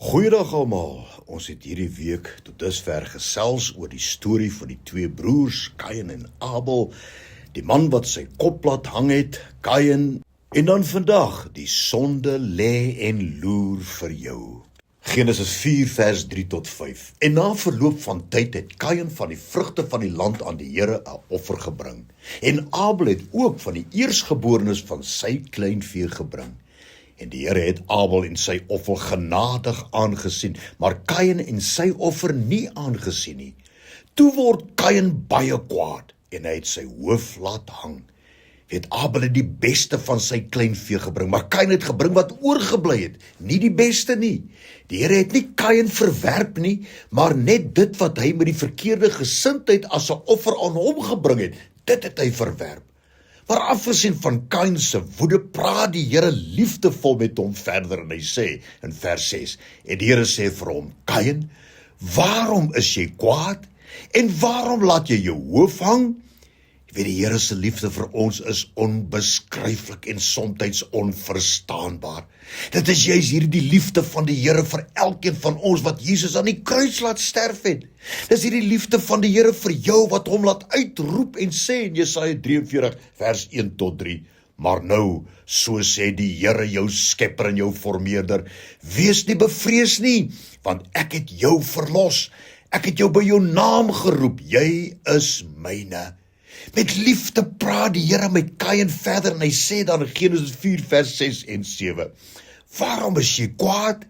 Goeiedag almal, ons het hierdie week tot dusver gesels oor die storie van die twee broers, Kain en Abel, die man wat sy kop laat hang het, Kain, en dan vandag, die sonde lê en loer vir jou. Genesis 4 vers 3 tot 5. En na verloop van tyd het Kain van die vrugte van die land aan die Here 'n offer gebring. En Abel het ook van die eersgeborenes van sy kleinvee gebring. En die Here het Abel en sy offer genadig aangesien, maar Kain en sy offer nie aangesien nie. Toe word Kain baie kwaad en hy het sy hoof laat hang. Weet, Abel het die beste van sy kleinvee gebring, maar Kain het gebring wat oorgebly het, nie die beste nie. Die Here het nie Kain verwerp nie, maar net dit wat hy met die verkeerde gesindheid as 'n offer aan hom gebring het, dit het hy verwerp. Maar afgesien van Kain se woede, praat die Here liefdevol met hom verder en hy sê in vers 6, en die Here sê vir hom, Kain, waarom is jy kwaad en waarom laat jy jou hoof hang? Jy weet, die Here se liefde vir ons is onbeskryflik en soms onverstaanbaar. Dit is juis hierdie liefde van die Here vir elkeen van ons wat Jesus aan die kruis laat sterf het. Dis hierdie liefde van die Here vir jou wat hom laat uitroep en sê in Jesaja 43 vers 1 tot 3. Maar nou, so sê die Here jou skepper en jou vormeerder, wees nie bevrees nie, want ek het jou verlos. Ek het jou by jou naam geroep, jy is myne. Met liefde praat die Here met Kain verder en hy sê dan in Genesis 4 vers 6 en 7, waarom is jy kwaad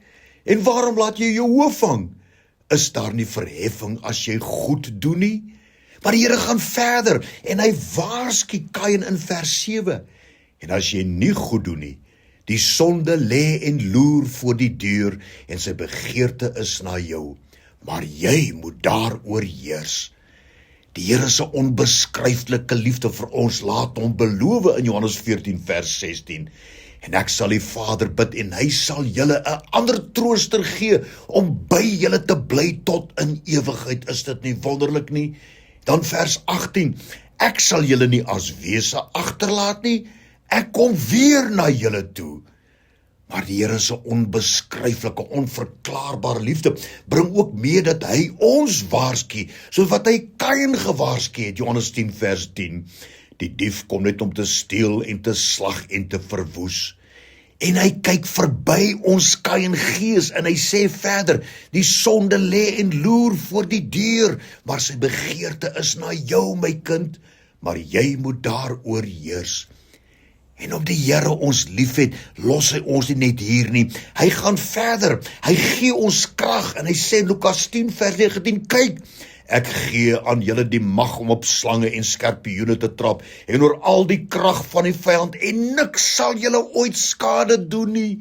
en waarom laat jy jou hoof hang? Is daar nie verheffing as jy goed doen nie? Maar die Here gaan verder en hy waarsku Kain in vers 7, en as jy nie goed doen nie, die sonde lê en loer voor die deur en sy begeerte is na jou, maar jy moet daaroor heers. Die Here se onbeskryflike liefde vir ons laat hom beloof in Johannes 14 vers 16. En ek sal die Vader bid en hy sal julle 'n ander trooster gee om by julle te bly tot in ewigheid. Is dit nie wonderlik nie? Dan vers 18. Ek sal julle nie as wese agterlaat nie. Ek kom weer na julle toe. Maar die Here se onbeskryflike, onverklaarbare liefde bring ook mee dat hy ons waarsku, soos wat hy Kain gewaarsku het, Johannes 10 vers 10. Die dief kom net om te steel en te slag en te verwoes. En hy kyk verby ons Kain gees en hy sê verder, die sonde lê en loer voor die deur, maar sy begeerte is na jou, my kind, maar jy moet daaroor heers. En om die Here ons liefhet, los hy ons nie net hier nie. Hy gaan verder, hy gee ons krag en hy sê in Lukas 10 vers 19, kyk, ek gee aan julle die mag om op slange en skorpioene te trap en oor al die krag van die vyand en niks sal julle ooit skade doen nie.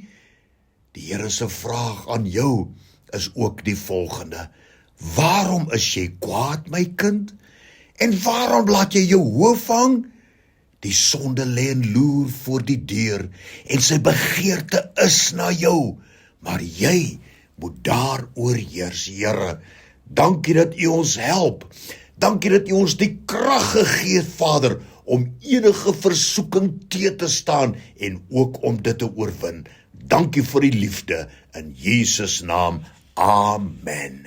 Die Here se vraag aan jou is ook die volgende, waarom is jy kwaad, my kind? En waarom laat jy jou hoof hang? Die sonde lê en loer voor die deur en sy begeerte is na jou, maar jy moet daaroor heers, Here. Dankie dat U ons help. Dankie dat U ons die krag gegee het, Vader, om enige versoeking te staan en ook om dit te oorwin. Dankie vir die liefde in Jesus naam. Amen.